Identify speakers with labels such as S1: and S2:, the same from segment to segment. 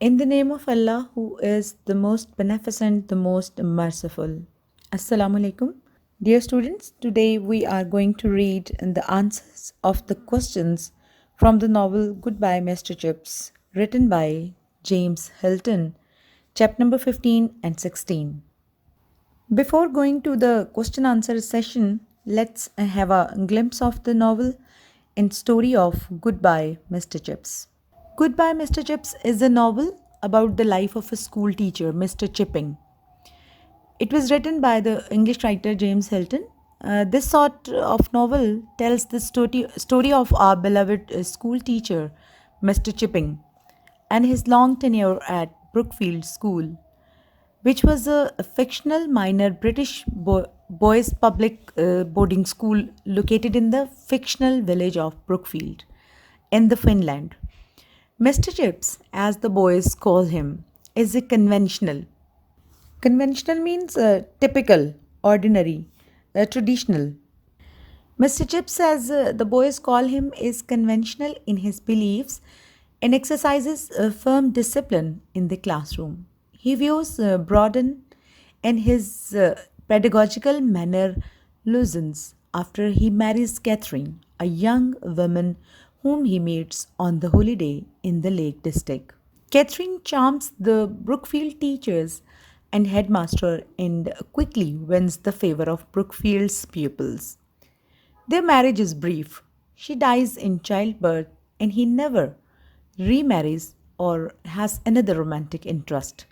S1: In the name of Allah, who is the most beneficent, the most merciful. Assalamu alaikum. Dear students, today we are going to read the answers of the questions from the novel Goodbye, Mr. Chips, written by James Hilton, chapter number 15 and 16. Before going to the question answer session, let's have a glimpse of the novel and story of Goodbye, Mr. Chips. Goodbye, Mr. Chips is a novel about the life of a school teacher, Mr. Chipping. It was written by the English writer James Hilton. This sort of novel tells the story of our beloved school teacher, Mr. Chipping, and his long tenure at Brookfield School, which was a fictional minor British boys' public boarding school located in the fictional village of Brookfield in the Finland. Mr. Chips, as the boys call him, is a conventional. Conventional means typical, ordinary, traditional. Mr. Chips, as the boys call him, is conventional in his beliefs and exercises a firm discipline in the classroom. He views Broaden and his pedagogical manner loosens after he marries Catherine, a young woman whom he meets on the holiday in the Lake District. Catherine charms the Brookfield teachers and headmaster and quickly wins the favor of Brookfield's pupils. Their marriage is brief. She dies in childbirth and he never remarries or has another romantic interest.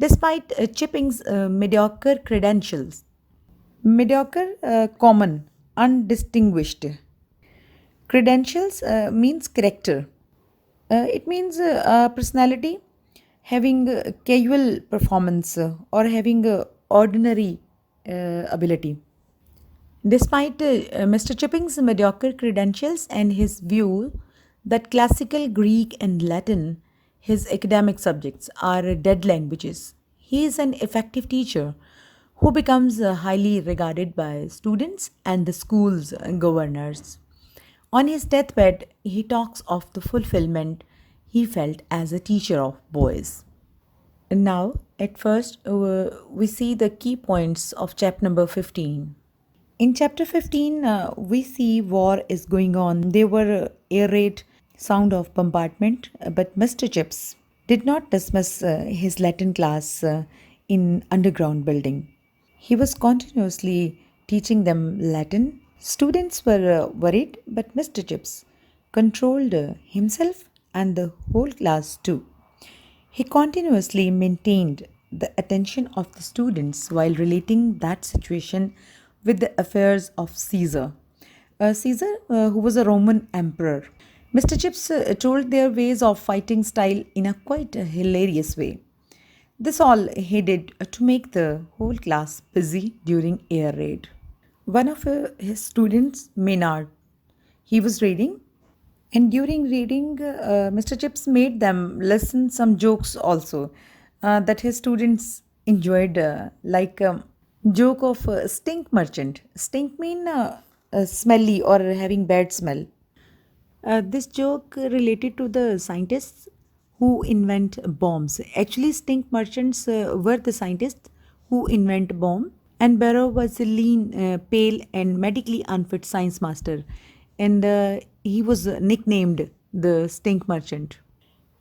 S1: Despite Chipping's mediocre credentials, mediocre, common, undistinguished. Credentials means character. It means personality, having a casual performance or having ordinary ability. Despite Mr. Chipping's mediocre credentials and his view that classical Greek and Latin, his academic subjects, are dead languages, he is an effective teacher who becomes highly regarded by students and the school's governors. On his deathbed, he talks of the fulfillment he felt as a teacher of boys. Now, at first, we see the key points of chapter number 15. In chapter 15, we see war is going on. There were air raid, sound of bombardment, but Mr. Chips did not dismiss his Latin class in underground building. He was continuously teaching them Latin. Students were worried, but Mr. Chips controlled himself and the whole class too. He continuously maintained the attention of the students while relating that situation with the affairs of Caesar. Caesar, who was a Roman emperor. Mr. Chips told their ways of fighting style in a quite hilarious way. This all he did to make the whole class busy during air raid. One of his students, Maynard, he was reading, and during reading, Mr. Chips made them listen some jokes also that his students enjoyed, like joke of stink merchant. Stink mean smelly or having bad smell. This joke related to the scientists who invent bombs. Actually, stink merchants were the scientists who invent bomb, and Barrow was a lean, pale, and medically unfit science master, and he was nicknamed the stink merchant.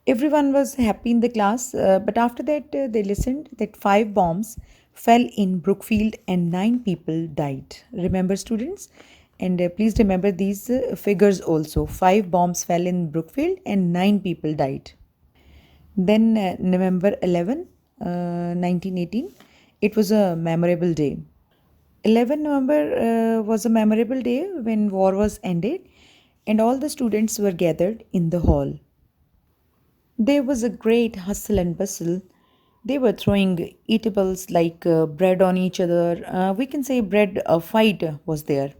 S1: Everyone was happy in the class, but after that, they listened that five bombs fell in Brookfield and nine people died. Remember, students? And please remember these figures also. Five bombs fell in Brookfield and nine people died. Then, November 11, 1918, it was a memorable day. 11 November was a memorable day when war was ended and all the students were gathered in the hall. There was a great hustle and bustle. They were throwing eatables like bread on each other. We can say bread fight was there.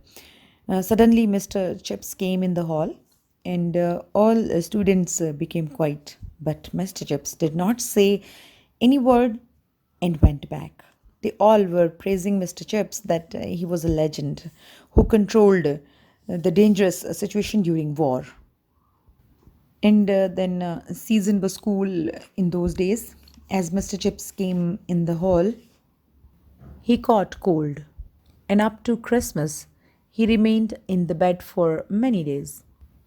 S1: Suddenly, Mr. Chips came in the hall, and all students became quiet. But Mr. Chips did not say any word and went back. They all were praising Mr. Chips that he was a legend who controlled the dangerous situation during war. And then season was cool in those days. As Mr. Chips came in the hall, he caught cold. And up to Christmas, he remained in the bed for many days.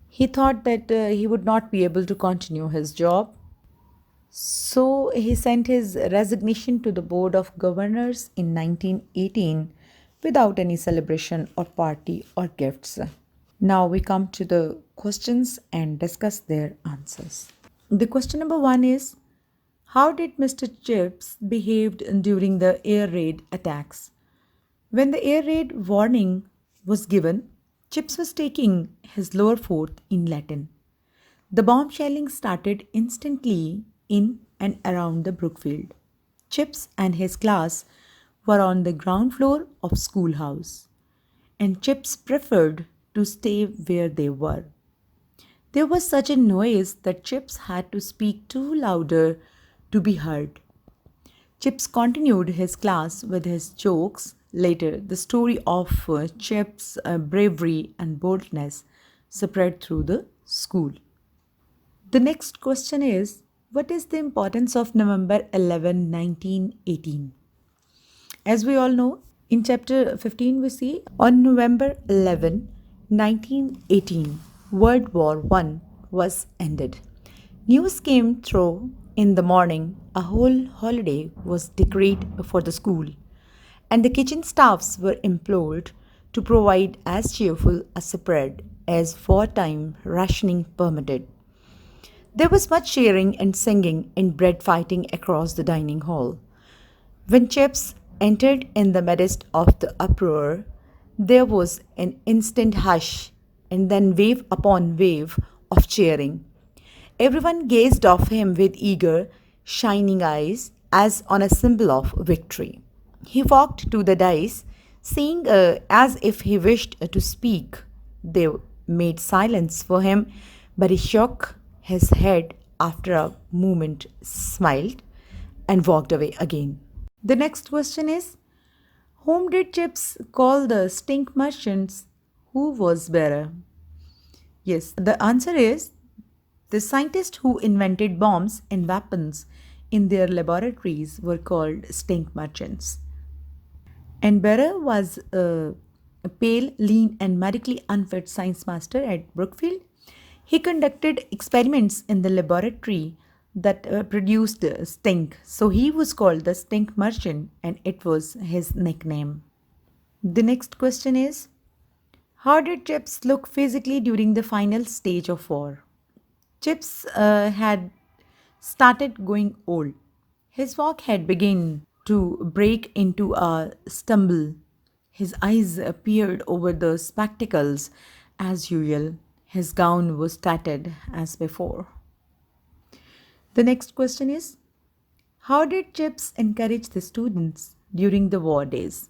S1: He thought that he would not be able to continue his job, so he sent his resignation to the Board of Governors in 1918 without any celebration or party or gifts. Now we come to the questions and discuss their answers. The question number one is, how did Mr. Chips behaved during the air raid attacks? When the air raid warning was given, Chips was taking his lower fourth in Latin. The bomb shelling started instantly in and around the Brookfield. Chips and his class were on the ground floor of schoolhouse, and Chips preferred to stay where they were. There was such a noise that Chips had to speak too louder to be heard. Chips continued his class with his jokes. Later, the story of Chips' bravery and boldness spread through the school. The next question is, what is the importance of November 11, 1918? As we all know, in chapter 15, we see on November 11, 1918, World War I was ended. News came through in the morning. A whole holiday was decreed for the school, and the kitchen staffs were implored to provide as cheerful a spread as wartime rationing permitted. There was much cheering and singing and bread fighting across the dining hall. When Chips entered in the midst of the uproar, there was an instant hush and then wave upon wave of cheering. Everyone gazed off him with eager, shining eyes as on a symbol of victory. He walked to the dais, saying as if he wished to speak. They made silence for him, but he shook his head after a moment, smiled, and walked away again. The next question is, whom did Chips call the stink merchants? Who was bearer? Yes, the answer is the scientists who invented bombs and weapons in their laboratories were called stink merchants. And Bearer was a pale, lean, and medically unfit science master at Brookfield. He conducted experiments in the laboratory that produced stink, so he was called the stink merchant, and it was his nickname. The next question is, how did Chips look physically during the final stage of war? Chips had started going old. His walk had begun to break into a stumble. His eyes peered over the spectacles as usual. His gown was tattered as before. The next question is, how did Chips encourage the students during the war days?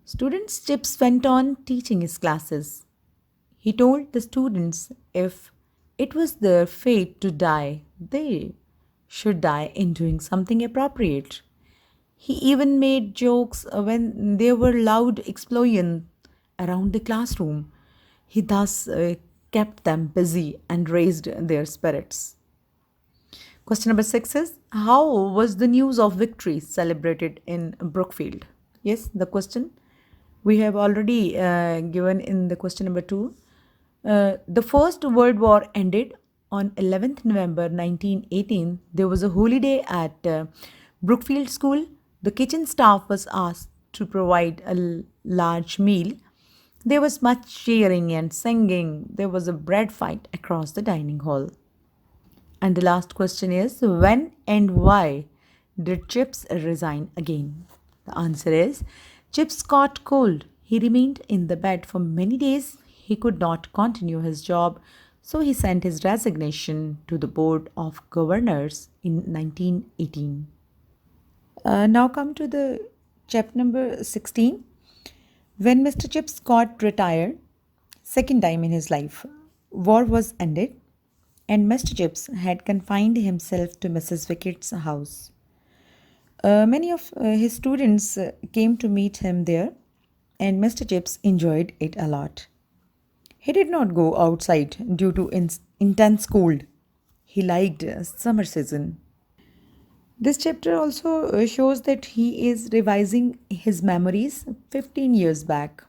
S1: Students Chips went on teaching his classes. He told the students if it was their fate to die, they should die in doing something appropriate. He even made jokes when there were loud explosions around the classroom. He thus kept them busy and raised their spirits. Question number 6 is, how was the news of victory celebrated in Brookfield? Yes, the question we have already given in the question number 2. The First World War ended on 11th November 1918. There was a holiday at Brookfield School. The kitchen staff was asked to provide a large meal. There was much cheering and singing. There was a bread fight across the dining hall. And the last question is, when and why did Chips resign again? The answer is, Chips caught cold. He remained in the bed for many days. He could not continue his job, so he sent his resignation to the Board of Governors in 1918. Now come to the chapter number 16. When Mr. Chips got retired, second time in his life, war was ended and Mr. Chips had confined himself to Mrs. Wickett's house. Many of his students came to meet him there, and Mr. Chips enjoyed it a lot. He did not go outside due to intense cold. He liked summer season. This chapter also shows that he is revising his memories 15 years back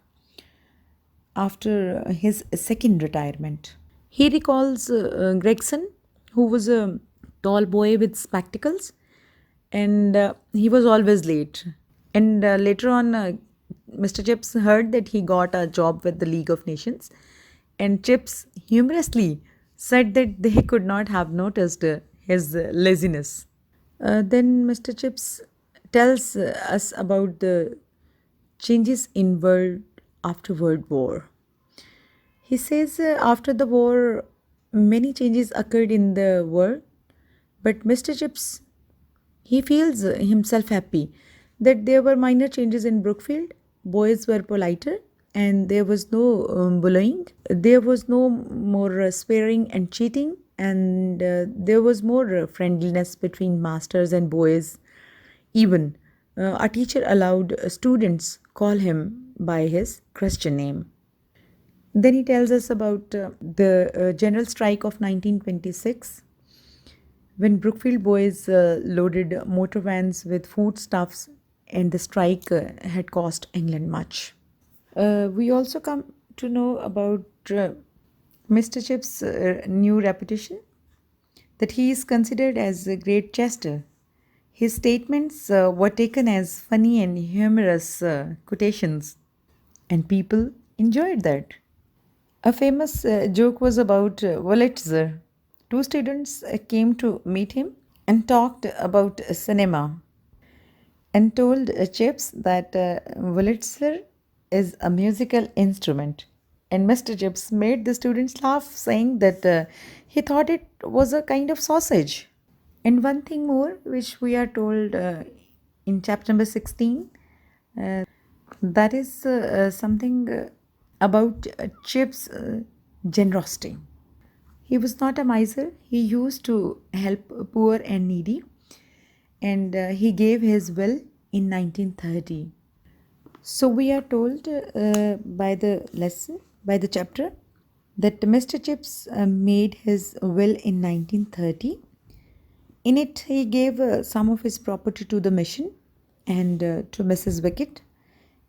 S1: after his second retirement. He recalls Gregson, who was a tall boy with spectacles, and he was always late. And later on, Mr. Chips heard that he got a job with the League of Nations, and Chips humorously said that they could not have noticed his laziness. Then Mr. Chips tells us about the changes in world after World War. He says after the war, many changes occurred in the world, but Mr. Chips he feels himself happy that there were minor changes in Brookfield. Boys were politer, and there was no bullying. There was no more swearing and cheating, and there was more friendliness between masters and boys. Even a teacher allowed students call him by his Christian name. Then he tells us about the general strike of 1926 when Brookfield boys loaded motor vans with foodstuffs, and the strike had cost England much. We also come to know about Mr. Chip's new reputation, that he is considered as a great jester. His statements were taken as funny and humorous quotations, and people enjoyed that. A famous joke was about Wurlitzer. Two students came to meet him and talked about cinema and told Chips that Wurlitzer is a musical instrument. And Mr. Chips made the students laugh, saying that he thought it was a kind of sausage. And one thing more, which we are told in chapter number 16, uh, that is something about Chip's generosity. He was not a miser, he used to help poor and needy, and he gave his will in 1930. So we are told by the lesson, by the chapter, that Mr. Chips made his will in 1930. In it, he gave some of his property to the mission and to Mrs. Wickett,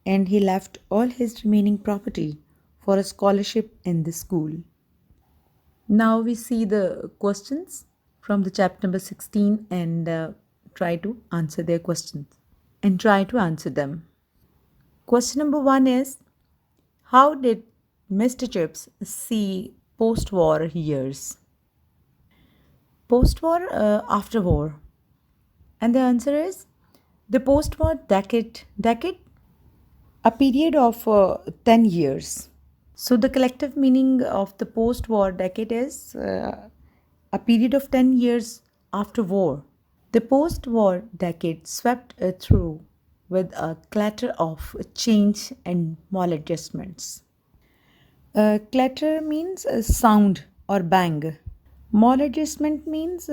S1: and he left all his remaining property for a scholarship in the school. Now we see the questions from the chapter number 16 and try to answer their questions and try to answer them. Question number 1 is, how did Mr. Chips see post war years? Post war, after war. And the answer is the post war decade, a period of 10 years. So the collective meaning of the post war decade is a period of 10 years after war. The post war decade swept through with a clatter of change and maladjustments. Clatter means sound or bang. Maladjustment means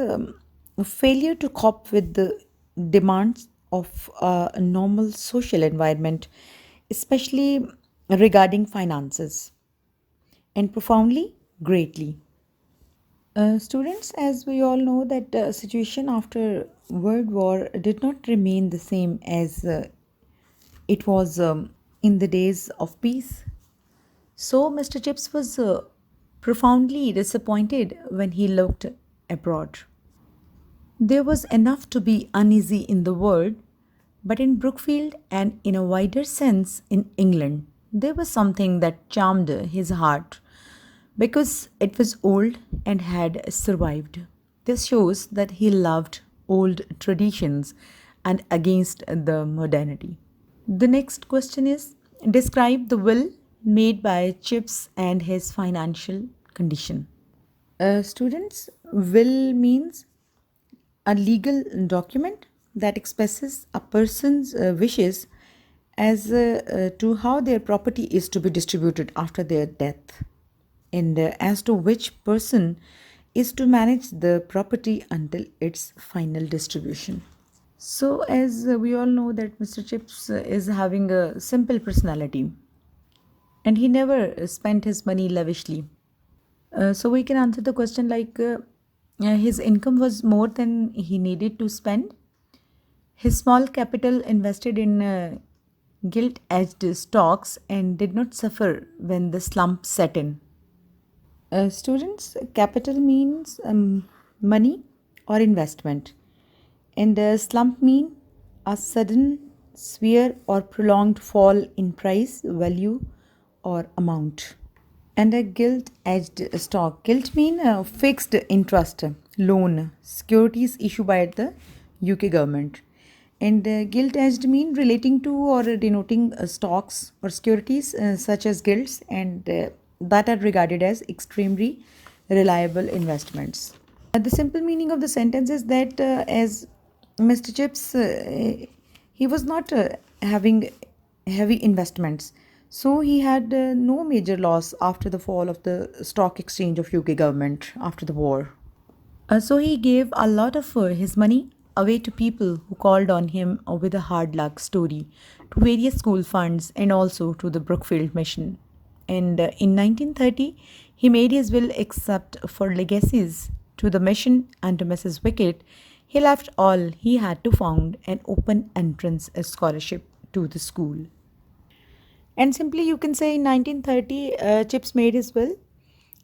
S1: failure to cope with the demands of a normal social environment, especially regarding finances, and profoundly, greatly. Students, as we all know, that situation after World War did not remain the same as it was in the days of peace. So, Mr. Chips was profoundly disappointed when he looked abroad. There was enough to be uneasy in the world, but in Brookfield and in a wider sense in England, there was something that charmed his heart because it was old and had survived. This shows that he loved old traditions and against the modernity. The next question is, describe the will made by Chips and his financial condition. Students, will means a legal document that expresses a person's wishes as to how their property is to be distributed after their death, and as to which person is to manage the property until its final distribution. So, as we all know, that Mr. Chips is having a simple personality, and he never spent his money lavishly. So we can answer the question like his income was more than he needed to spend. His small capital invested in gilt edged stocks and did not suffer when the slump set in. Students, capital means money or investment, and slump mean a sudden, severe, or prolonged fall in price, value, or amount. And a gilt edged stock. Gilt mean fixed interest loan securities issued by the UK government. And gilt edged mean relating to or denoting stocks or securities such as gilts and that are regarded as extremely reliable investments. The simple meaning of the sentence is that as Mr. Chips, he was not having heavy investments, so he had no major loss after the fall of the stock exchange of UK government after the war. So he gave a lot of his money away to people who called on him with a hard luck story, to various school funds, and also to the Brookfield mission. And in 1930, he made his will except for legacies to the mission and to Mrs. Wickett. He left all he had to found an open entrance scholarship to the school. And simply, you can say in 1930, Chips made his will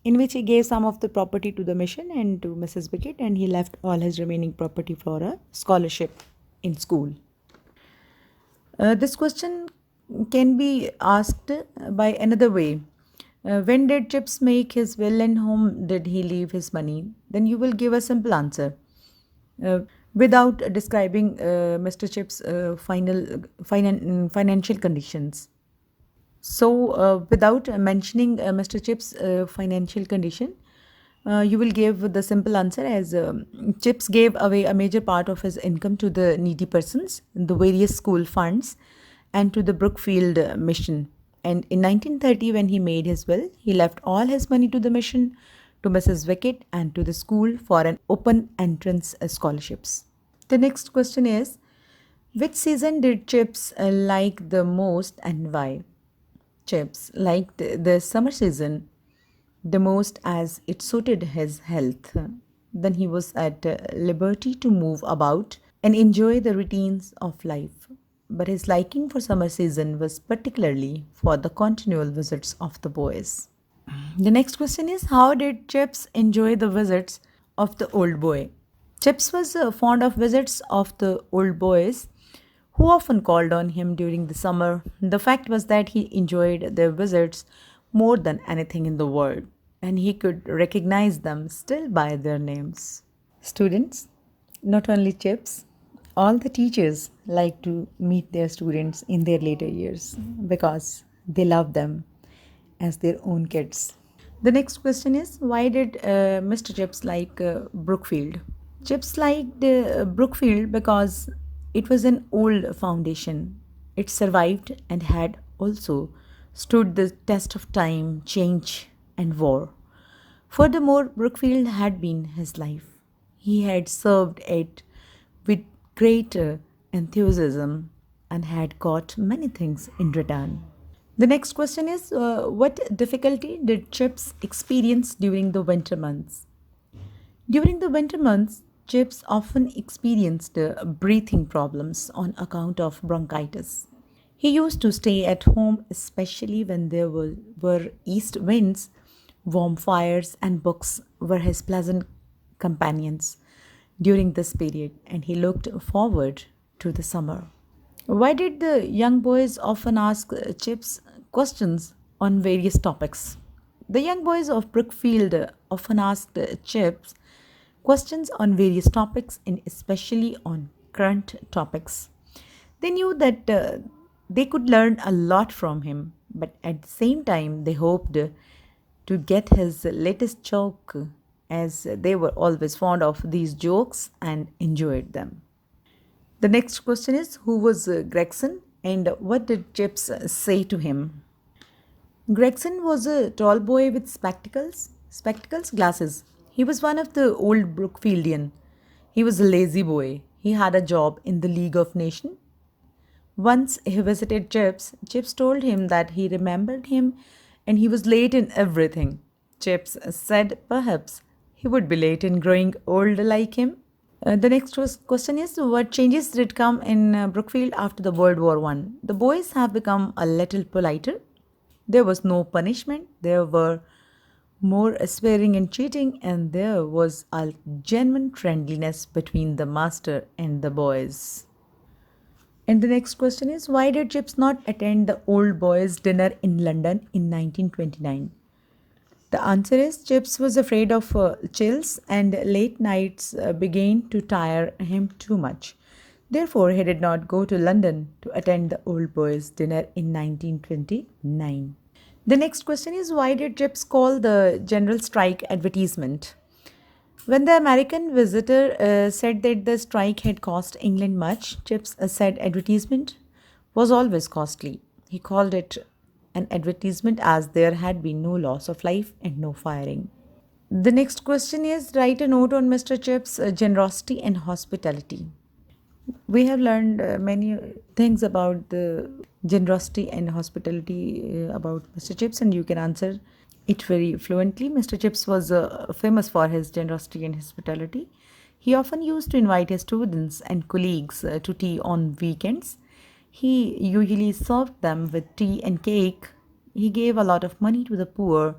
S1: in which he gave some of the property to the mission and to Mrs. Wickett, and he left all his remaining property for a scholarship in school. This question can be asked by another way. When did Chips make his will and whom did he leave his money? Then you will give a simple answer uh, without describing Mr. Chips' financial conditions. So, without mentioning Mr. Chip's financial condition, you will give the simple answer as Chips gave away a major part of his income to the needy persons, the various school funds, and to the Brookfield mission. And in 1930, when he made his will, he left all his money to the mission, to Mrs. Wickett, and to the school for an open entrance scholarships. The next question is, which season did Chips like the most and why? Chips liked the summer season the most as it suited his health. Then he was at liberty to move about and enjoy the routines of life. But his liking for summer season was particularly for the continual visits of the boys. The next question is, how did Chips enjoy the visits of the old boy? Chips was fond of visits of the old boys who often called on him during the summer. The fact was that he enjoyed their visits more than anything in the world, and he could recognize them still by their names. Students, not only Chips, all the teachers like to meet their students in their later years because they love them as their own kids. The next question is, why did Mr. Chips like Brookfield? Chips liked Brookfield because it was an old foundation. It survived and had also stood the test of time, change, and war. Furthermore, Brookfield had been his life. He had served it with great enthusiasm and had got many things in return. The next question is, what difficulty did Chips experience during the winter months? During the winter months, Chips often experienced breathing problems on account of bronchitis. He used to stay at home, especially when there were east winds. Warm fires and books were his pleasant companions during this period, and he looked forward to the summer. Why did the young boys often ask Chips questions on various topics? The young boys of Brookfield often asked Chips questions on various topics and especially on current topics. They knew that they could learn a lot from him, but at the same time, they hoped to get his latest joke as they were always fond of these jokes and enjoyed them. The next question is, who was Gregson and what did Chips say to him? Gregson was a tall boy with spectacles, glasses. He was one of the old Brookfieldian. He was a lazy boy. He had a job in the League of Nations. Once he visited Chips, Chips told him that he remembered him and he was late in everything. Chips said perhaps he would be late in growing old like him. The next question is, what changes did come in Brookfield after the World War One? The boys have become a little politer. There was no punishment. There were more swearing and cheating, and there was a genuine friendliness between the master and the boys. And the next question is, why did Chips not attend the old boys' dinner in London in 1929? The answer is Chips was afraid of chills, and late nights began to tire him too much. Therefore, he did not go to London to attend the old boys' dinner in 1929. The next question is, why did Chips call the general strike advertisement? When the American visitor said that the strike had cost England much, Chips said advertisement was always costly. He called it an advertisement as there had been no loss of life and no firing. The next question is, write a note on Mr. Chips' generosity and hospitality. We have learned many things about the generosity and hospitality about Mr. Chips, and you can answer it very fluently. Mr. Chips was famous for his generosity and hospitality. He often used to invite his students and colleagues to tea on weekends. He usually served them with tea and cake. He gave a lot of money to the poor,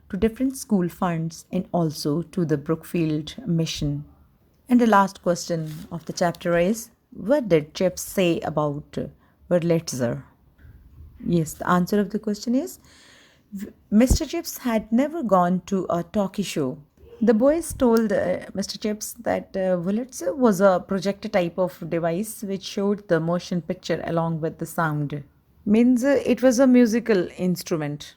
S1: to different school funds, and also to the Brookfield mission. And the last question of the chapter is, what did Chips say about Wurlitzer? Yes, the answer of the question is, Mr. Chips had never gone to a talkie show. The boys told Mr. Chips that Wurlitzer was a projector type of device which showed the motion picture along with the sound. Means it was a musical instrument.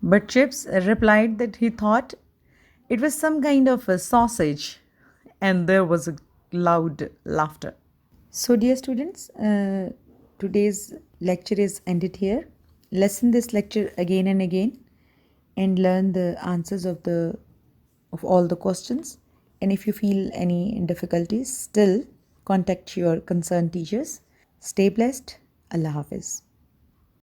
S1: But Chips replied that he thought it was some kind of a sausage, and there was a loud laughter. So, dear students, today's lecture is ended here. Listen this lecture again and again and learn the answers of all the questions. And if you feel any difficulties, still contact your concerned teachers. Stay blessed. Allah Hafiz.